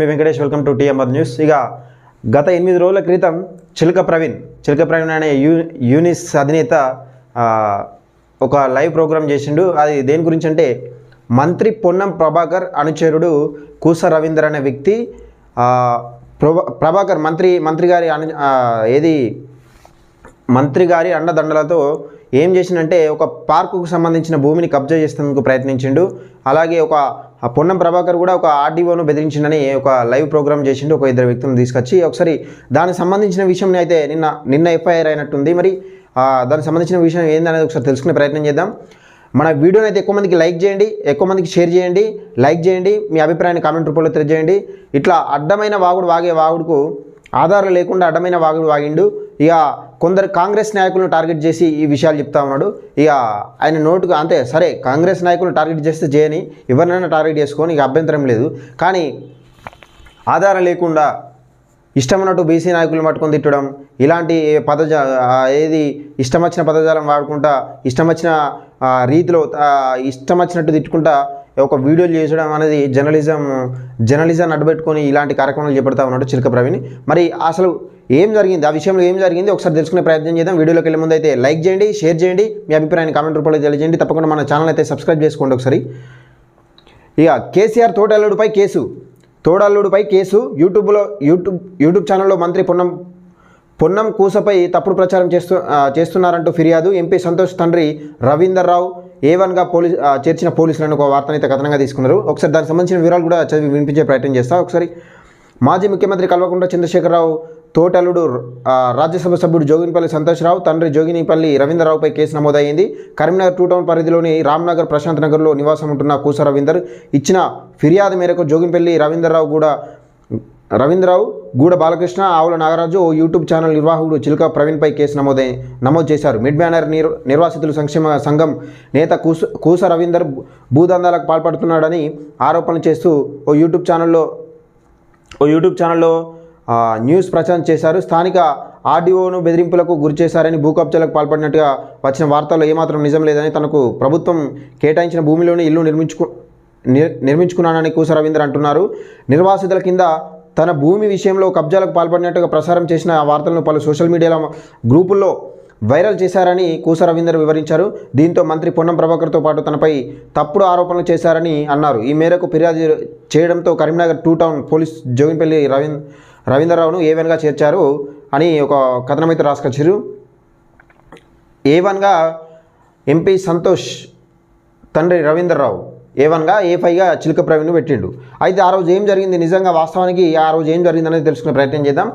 Venkatesh welcome to TMR news. ఇక గత 8 రోజుల క్రితం చిలక ప్రవీణ్ అనే యూనిస్ అధినేత ఒక లైవ్ ప్రోగ్రామ్ చేసిండు. అది దేని గురించి అంటే మంత్రి పొన్నం ప్రభాకర్ అనుచరుడు కూస రవీందర్ అనే వ్యక్తి ప్రభాకర్ మంత్రి గారి అండదండలతో ఏం చేసిందంటే ఒక పార్కుకు సంబంధించిన భూమిని కబ్జా చేసేందుకు ప్రయత్నించిండు. అలాగే ఒక పొన్నం ప్రభాకర్ కూడా ఒక ఆర్డీఓను బెదిరించిండని ఒక లైవ్ ప్రోగ్రామ్ చేసిండు. ఒక 2 వ్యక్తులను తీసుకొచ్చి ఒకసారి దానికి సంబంధించిన విషయం అయితే నిన్న ఎఫ్ఐఆర్ అయినట్టుంది. మరి దానికి సంబంధించిన విషయం ఏందనేది ఒకసారి తెలుసుకునే ప్రయత్నం చేద్దాం. మన వీడియోని అయితే ఎక్కువ మందికి లైక్ చేయండి, ఎక్కువ మందికి షేర్ చేయండి, లైక్ చేయండి, మీ అభిప్రాయాన్ని కామెంట్ రూపంలో తెలియజేయండి. ఇట్లా అడ్డమైన వాగుడుకు ఆధారం లేకుండా అడ్డమైన వాగిండు. ఇక కొందరు కాంగ్రెస్ నాయకులను టార్గెట్ చేసి ఈ విషయాలు చెప్తా ఉన్నాడు. ఇక ఆయన నోటుకు అంతే, సరే కాంగ్రెస్ నాయకులను టార్గెట్ చేస్తే చేయని, ఎవరినైనా టార్గెట్ చేసుకొని ఇక అభ్యంతరం లేదు. కానీ ఆధారం లేకుండా ఇష్టమైనట్టు బీసీ నాయకులను పట్టుకొని తిట్టడం, ఇలాంటి ఇష్టం వచ్చిన పదజాలం వాడుకుంటా, ఇష్టం వచ్చిన రీతిలో ఇష్టం వచ్చినట్టు తిట్టుకుంటా ఒక వీడియోలు చేసడం అనేది జర్నలిజం అడ్డుపెట్టుకొని ఇలాంటి కార్యక్రమాలు చేపడతా ఉన్నాడు చిలక ప్రవీణ్. మరి అసలు ఏం జరిగింది, ఆ విషయంలో ఏం జరిగింది ఒకసారి తెలుసుకునే ప్రయత్నం చేద్దాం. వీడియోలోకి వెళ్ళే ముందు అయితే లైక్ చేయండి, షేర్ చేయండి, మీ అభిప్రాయాన్ని కామెంట్ రూపంలో తెలియజేయండి. తప్పకుండా మన ఛానల్ అయితే సబ్స్క్రైబ్ చేసుకోండి ఒకసారి. ఇక కేసీఆర్ తోడల్లుడిపై కేసు యూట్యూబ్ ఛానల్లో మంత్రి పొన్నం కూసపై తప్పుడు ప్రచారం చేస్తున్నారంటూ ఫిర్యాదు. ఎంపీ సంతోష్ తండ్రి రవీందర్ రావు A1గా చేర్చిన పోలీసులను ఒక వార్తనైతే కథనంగా తీసుకున్నారు. ఒకసారి దానికి సంబంధించిన వివరాలు కూడా చదివి వినిపించే ప్రయత్నం చేస్తా. ఒకసారి మాజీ ముఖ్యమంత్రి కల్వకుంట్ల చంద్రశేఖరరావు తోటల్లుడు రాజ్యసభ సభ్యుడు జోగినిపల్లి సంతోష్రావు తండ్రి జోగినిపల్లి రవీంద్రరావుపై కేసు నమోదైంది. కరీంనగర్ 2 టౌన్ పరిధిలోని రామ్నగర్ ప్రశాంత్ నగర్లో నివాసం ఉంటున్న కూస రవీందర్ ఇచ్చిన ఫిర్యాదు మేరకు జోగినిపల్లి రవీంద్రరావు గూడ బాలకృష్ణ, ఆవుల నాగరాజు ఓ యూట్యూబ్ ఛానల్ నిర్వాహకుడు చిలక ప్రవీణ్పై కేసు నమోదు చేశారు. మిడ్ బ్యానర్ నిర్వాసితుల సంక్షేమ సంఘం నేత కూస రవీందర్ భూదందాలకు పాల్పడుతున్నాడని ఆరోపణలు చేస్తూ ఓ యూట్యూబ్ ఛానల్లో న్యూస్ ప్రచారం చేశారు. స్థానిక ఆర్డీఓను బెదిరింపులకు గురి చేశారని, భూ కబ్జాలకు పాల్పడినట్టుగా వచ్చిన వార్తల్లో ఏమాత్రం నిజం లేదని, తనకు ప్రభుత్వం కేటాయించిన భూమిలోనే ఇల్లు నిర్మించుకున్నానని కూస రవీందర్ అంటున్నారు. నిర్వాసితుల కింద తన భూమి విషయంలో కబ్జాలకు పాల్పడినట్టుగా ప్రసారం చేసిన ఆ వార్తలను పలు సోషల్ మీడియా గ్రూపుల్లో వైరల్ చేశారని కూస రవీందర్ వివరించారు. దీంతో మంత్రి పొన్నం ప్రభాకర్తో పాటు తనపై తప్పుడు ఆరోపణలు చేశారని అన్నారు. ఈ మేరకు ఫిర్యాదు చేయడంతో కరీంనగర్ 2 టౌన్ పోలీస్ జోగినిపల్లి రవీంద్రరావును A1గా చేర్చారు అని ఒక కథనం అయితే రాసుకొచ్చారు. A1గా ఎంపీ సంతోష్ తండ్రి రవీంద్రరావు, A1గా A5గా చిలక ప్రవీణ్ పెట్టిండు. అయితే ఆ రోజు ఏం జరిగింది, నిజంగా వాస్తవానికి ఆ రోజు ఏం జరిగింది అనేది తెలుసుకునే ప్రయత్నం చేద్దాం.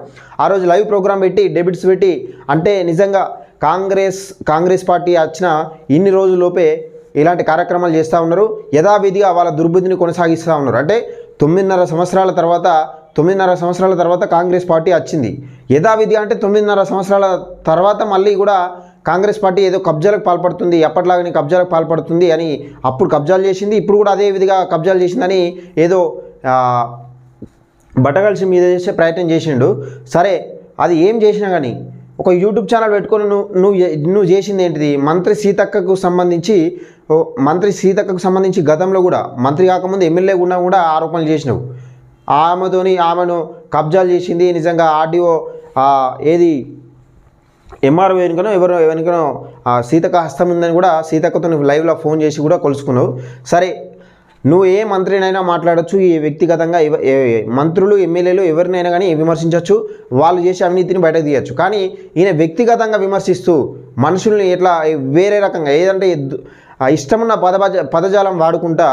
ఆ రోజు లైవ్ ప్రోగ్రామ్ పెట్టి డెబిట్స్ పెట్టి, అంటే నిజంగా కాంగ్రెస్ పార్టీ వచ్చిన ఇన్ని రోజుల్లోపే ఇలాంటి కార్యక్రమాలు చేస్తూ ఉన్నారు. యథావిధిగా వాళ్ళ దుర్బుద్ధిని కొనసాగిస్తూ ఉన్నారు. అంటే 9.5 సంవత్సరాల తర్వాత కాంగ్రెస్ పార్టీ వచ్చింది. యథావిధి అంటే 9.5 సంవత్సరాల తర్వాత మళ్ళీ కూడా కాంగ్రెస్ పార్టీ ఏదో కబ్జాలకు పాల్పడుతుంది, ఎప్పటిలాగానే కబ్జాలకు పాల్పడుతుంది అని అప్పుడు కబ్జాలు చేసింది, ఇప్పుడు కూడా అదే విధిగా కబ్జాలు చేసిందని ఏదో బట్టగలిసి మీద చేసే ప్రయత్నం చేసిండు. సరే అది ఏం చేసినా కానీ ఒక యూట్యూబ్ ఛానల్ పెట్టుకొని నువ్వు చేసింది ఏంటిది? మంత్రి సీతక్కకు సంబంధించి గతంలో కూడా మంత్రి కాకముందు ఎమ్మెల్యే ఉన్నా కూడా ఆరోపణలు చేసినావు. ఆమెను కబ్జాలు చేసింది నిజంగా ఆర్డీఓ ఎంఆర్ఓ వెనుకనో సీతక్క హస్తం ఉందని కూడా సీతక్కతో నువ్వు లైవ్లో ఫోన్ చేసి కూడా కొలుసుకున్నావు. సరే నువ్వు ఏ మంత్రినైనా మాట్లాడచ్చు, ఈ వ్యక్తిగతంగా మంత్రులు ఎమ్మెల్యేలు ఎవరినైనా కానీ విమర్శించవచ్చు, వాళ్ళు చేసే అవినీతిని బయటకు తీయచ్చు. కానీ ఈయన వ్యక్తిగతంగా విమర్శిస్తూ మనుషుల్ని ఎట్లా వేరే రకంగా ఏదంటే ఇష్టమున్న పదజాలం వాడుకుంటా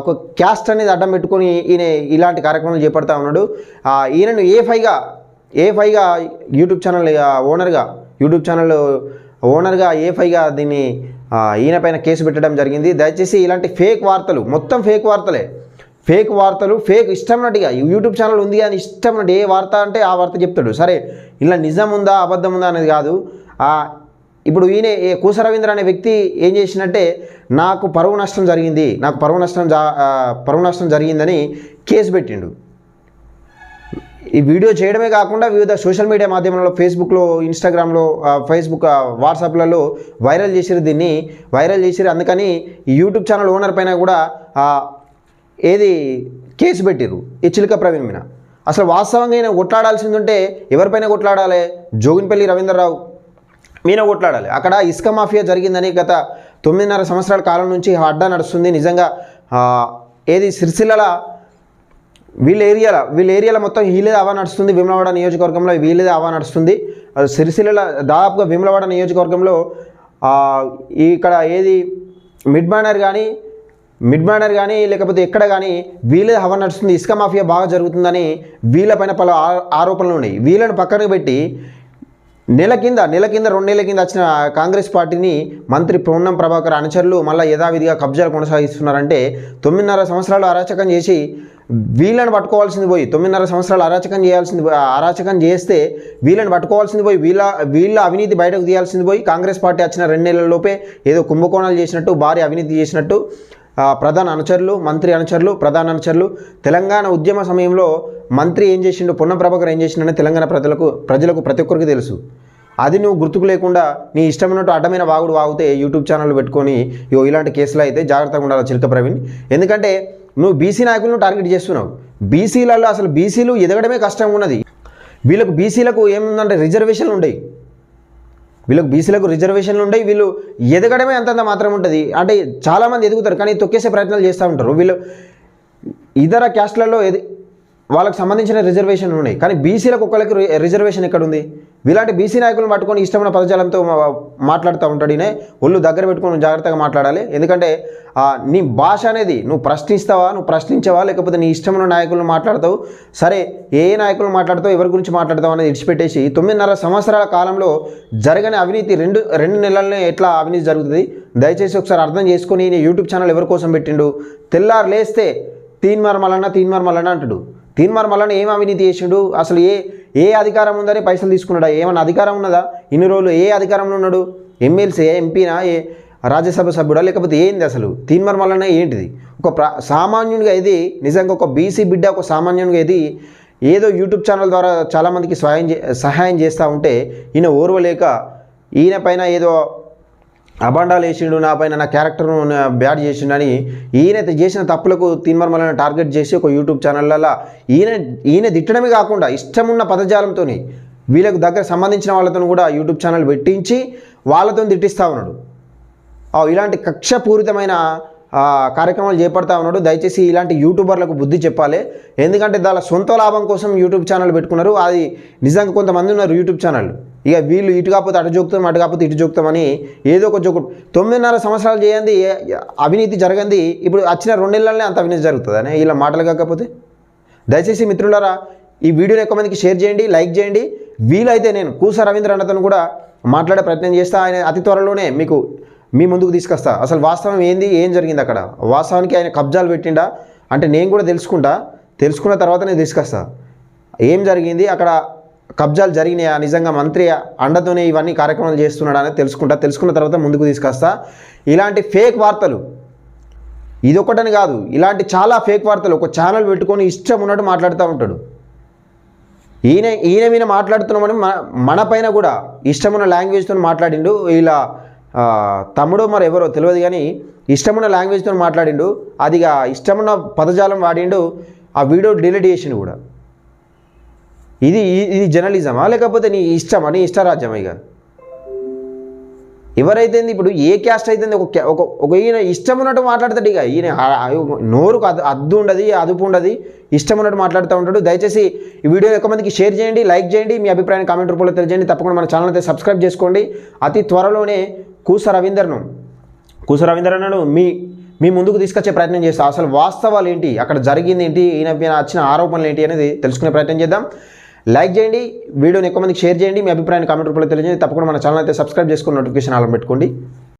ఒక క్యాస్ట్ అనేది అడ్డం పెట్టుకొని ఈయన ఇలాంటి కార్యక్రమాలు చేపడతా ఉన్నాడు. ఈయనను A5గా యూట్యూబ్ ఛానల్ ఓనర్గా A5గా దీన్ని ఈయన పైన కేసు పెట్టడం జరిగింది. దయచేసి ఇలాంటి ఫేక్ వార్తలు, మొత్తం ఫేక్ వార్తలు ఇష్టమైనట్టుగా యూట్యూబ్ ఛానల్ ఉంది అని ఇష్టమైనట్టు ఏ వార్త అంటే ఆ వార్త చెప్తాడు. సరే ఇలా నిజం ఉందా అబద్ధం ఉందా అనేది కాదు. ఇప్పుడు ఈయన కూస రవీంద్ర అనే వ్యక్తి ఏం చేసినట్టే నాకు పరువు నష్టం జరిగిందని కేసు పెట్టిండు. ఈ వీడియో చేయడమే కాకుండా వివిధ సోషల్ మీడియా మాధ్యమాలలో ఫేస్బుక్లో, ఇన్స్టాగ్రామ్లో, వాట్సాప్లలో వైరల్ చేసిరు. అందుకని ఈ యూట్యూబ్ ఛానల్ ఓనర్ పైన కూడా కేసు పెట్టిర్రు ఈ చిలక ప్రవీణ్ మీద. అసలు వాస్తవంగా ఈయన కొట్లాడాల్సింది ఉంటే ఎవరిపైన కొట్లాడాలి? జోగిన్పల్లి రవీంద్రరావు మీద కొట్లాడాలి. అక్కడ ఇసుక మాఫియా జరిగిందని గత 9.5 సంవత్సరాల కాలం నుంచి అడ్డా నడుస్తుంది. నిజంగా ఏది సిరిసిల్ల వీళ్ళ ఏరియాలో మొత్తం వీళ్ళదే హవా నడుస్తుంది. వేములవాడ నియోజకవర్గంలో వీళ్ళదే హవా నడుస్తుంది. సిరిసిల్ల దాదాపుగా వేములవాడ నియోజకవర్గంలో ఇక్కడ ఏది మిడ్ బ్యానర్ కానీ లేకపోతే ఎక్కడ కానీ వీళ్ళే హవా నడుస్తుంది. ఇసుక మాఫియా బాగా జరుగుతుందని వీళ్ళపైన పలు ఆరోపణలు ఉన్నాయి. వీళ్ళని పక్కన పెట్టి నెల కింద 2 నెలల కింద వచ్చిన కాంగ్రెస్ పార్టీని మంత్రి పొన్నం ప్రభాకర్ అనుచరులు మళ్ళీ యథావిధిగా కబ్జాలు కొనసాగిస్తున్నారంటే 9.5 సంవత్సరాలు అరాచకం చేసి వీళ్ళని పట్టుకోవాల్సింది పోయి 9.5 సంవత్సరాలు అరాచకం చేస్తే వీళ్ళని పట్టుకోవాల్సింది పోయి వీళ్ళ అవినీతి బయటకు తీయాల్సింది పోయి కాంగ్రెస్ పార్టీ వచ్చిన 2 నెలలలోపే ఏదో కుంభకోణాలు చేసినట్టు భారీ అవినీతి చేసినట్టు ప్రధాన అనుచరులు తెలంగాణ ఉద్యమ సమయంలో మంత్రి ఏం చేసిండు, పొన్నం ప్రభాకర్ ఏం చేసిండని తెలంగాణ ప్రజలకు ప్రతి ఒక్కరికి తెలుసు. అది నువ్వు గుర్తుకు లేకుండా నీ ఇష్టమైనట్టు అడ్డమైన వాగితే యూట్యూబ్ ఛానల్ పెట్టుకొని ఇలాంటి కేసులు అయితే జాగ్రత్తగా ఉండాలి చిలక ప్రవీణ్. ఎందుకంటే నువ్వు బీసీ నాయకులను టార్గెట్ చేస్తున్నావు. బీసీలలో అసలు బీసీలు ఎదగడమే కష్టంగా ఉన్నది. బీసీలకు ఏముందంటే రిజర్వేషన్లు ఉండవు. వీళ్ళు ఎదగడమే అంతంత మాత్రం ఉంటుంది. అంటే చాలామంది ఎదుగుతారు కానీ తొక్కేసే ప్రయత్నాలు చేస్తూ ఉంటారు. వీళ్ళు ఇతర క్యాస్ట్లలో వాళ్ళకి సంబంధించిన రిజర్వేషన్లు ఉన్నాయి కానీ బీసీలకు ఒక్కరికి రిజర్వేషన్ ఎక్కడ ఉంది? ఇలాంటి బీసీ నాయకులను పట్టుకొని ఇష్టమైన పదజాలంతో మాట్లాడుతూ ఉంటాడు. ఈయన ఒళ్ళు దగ్గర పెట్టుకొని జాగ్రత్తగా మాట్లాడాలి. ఎందుకంటే నీ భాష అనేది నువ్వు ప్రశ్నించవా లేకపోతే నీ ఇష్టమైన నాయకులను మాట్లాడతావు. సరే ఏ నాయకులను మాట్లాడతావు, ఎవరి గురించి మాట్లాడతావు అనేది విడిచిపెట్టేసి 9.5 సంవత్సరాల కాలంలో జరగని అవినీతి 2 నెలలనే ఎట్లా అవినీతి జరుగుతుంది దయచేసి ఒకసారి అర్థం చేసుకొని యూట్యూబ్ ఛానల్ ఎవరి కోసం పెట్టిండు? తెల్లారు లేస్తే తీన్మార్ మల్లన్న అంటాడు. తీన్మార్ మల్లన్న ఏం అవినీతి చేసిండు? అసలు ఏ అధికారం ఉందని పైసలు తీసుకున్నాడా? ఏమన్నా అధికారం ఉన్నదా? ఇన్ని రోజులు ఏ అధికారంలో ఉన్నాడు? ఎమ్మెల్సీ, ఎంపీనా, రాజ్యసభ సభ్యుడా లేకపోతే ఏంది? అసలు తీన్మార్ మల్లన్న ఏంటిది? ఒక సామాన్యునిగా ఇది నిజంగా ఒక బీసీ బిడ్డ ఒక సామాన్యునిగా ఇది ఏదో యూట్యూబ్ ఛానల్ ద్వారా చాలామందికి సహాయం చేస్తూ ఉంటే ఈయన ఓర్వలేక ఈయన పైన ఏదో అబాండాలు వేసిండు, నా పైన నా క్యారెక్టర్ను బ్యాడ్ చేసిండు అని ఈయన చేసిన తప్పులకు తీన్మార్ మల్లన్న టార్గెట్ చేసి ఒక యూట్యూబ్ ఛానళ్ళలో ఈయన తిట్టడమే కాకుండా ఇష్టమున్న పదజాలంతో వీళ్ళకు దగ్గర సంబంధించిన వాళ్ళతో కూడా యూట్యూబ్ ఛానల్ పెట్టించి వాళ్ళతో తిట్టిస్తూ ఉన్నాడు. ఇలాంటి కక్షపూరితమైన కార్యక్రమాలు చేపడతా ఉన్నాడు. దయచేసి ఇలాంటి యూట్యూబర్లకు బుద్ధి చెప్పాలి. ఎందుకంటే దాని సొంత లాభం కోసం యూట్యూబ్ ఛానల్ పెట్టుకున్నారు. అది నిజంగా కొంతమంది ఉన్నారు యూట్యూబ్ ఛానల్. ఇక వీళ్ళు ఇటు కాకపోతే అటు జోకుతాం, అటు కాకపోతే ఇటు జోకుతామని ఏదో ఒక జోకు 9.5 సంవత్సరాలు చేయండి అవినీతి జరగంది. ఇప్పుడు వచ్చిన 2 నెలలనే అంత అవినీతి జరుగుతుంది అని ఇలా మాటలు కాకపోతే. దయచేసి మిత్రులారా ఈ వీడియోని ఎక్కువ మందికి షేర్ చేయండి, లైక్ చేయండి. వీలైతే నేను కూస రవీంద్ర అన్నతను కూడా మాట్లాడే ప్రయత్నం చేస్తా. ఆయన అతి త్వరలోనే మీ ముందుకు తీసుకొస్తా. అసలు వాస్తవం ఏం జరిగింది అక్కడ, వాస్తవానికి ఆయన కబ్జాలు పెట్టిండా అంటే నేను కూడా తెలుసుకున్న తర్వాత నేను తీసుకొస్తా. ఏం జరిగింది అక్కడ, కబ్జాలు జరిగినాయా, నిజంగా మంత్రి అండతోనే ఇవన్నీ కార్యక్రమాలు చేస్తున్నాడా అనేది తెలుసుకున్న తర్వాత ముందుకు తీసుకొస్తా. ఇలాంటి ఫేక్ వార్తలు ఇదొక్కటని కాదు, ఇలాంటి చాలా ఫేక్ వార్తలు ఒక ఛానల్ పెట్టుకొని ఇష్టం ఉన్నట్టు మాట్లాడుతూ ఉంటాడు. ఈయన మీద మాట్లాడుతున్నామని మన పైన కూడా ఇష్టమున్న లాంగ్వేజ్తో మాట్లాడిండు. ఇలా తమ్ముడు మరి ఎవరో తెలియదు కానీ ఇష్టమున్న లాంగ్వేజ్తో మాట్లాడిండు. అదిగా ఇష్టమున్న పదజాలం వాడిండు. ఆ వీడియో డిలీట్ చేసిండు కూడా. ఇది జర్నలిజమా లేకపోతే నీ ఇష్టమా, నీ ఇష్టరాజ్యమా? ఇక ఎవరైతే ఇప్పుడు ఏ క్యాస్ట్ అయితే ఒక ఈయన ఇష్టం ఉన్నట్టు మాట్లాడతాడు. ఇక ఈయన నోరుకు అదుపు ఉండదు, ఇష్టం ఉన్నట్టు మాట్లాడుతూ ఉంటాడు. దయచేసి ఈ వీడియో ఎక్కువ మందికి షేర్ చేయండి, లైక్ చేయండి, మీ అభిప్రాయాన్ని కామెంట్ రూపంలో తెలియజేయండి. తప్పకుండా మన ఛానల్ అయితే సబ్స్క్రైబ్ చేసుకోండి. అతి త్వరలోనే కూస రవీంద్రను మీ ముందుకు తీసుకొచ్చే ప్రయత్నం చేస్తా. అసలు వాస్తవాలు ఏంటి, అక్కడ జరిగింది ఏంటి, ఈయన వచ్చిన ఆరోపణలు ఏంటి అనేది తెలుసుకునే ప్రయత్నం చేద్దాం. లైక్ చేయండి, వీడియోని ఎక్కువ మందికి షేర్ చేయండి, మీ అభిప్రాయాన్ని కామెంట్ రూపంలో తెలియజేయండి. తప్పకుండా మన ఛానల్ అయితే సబ్స్క్రైబ్ చేసుకుని నోటిఫికేషన్ ఆన్ పెట్టుకోండి.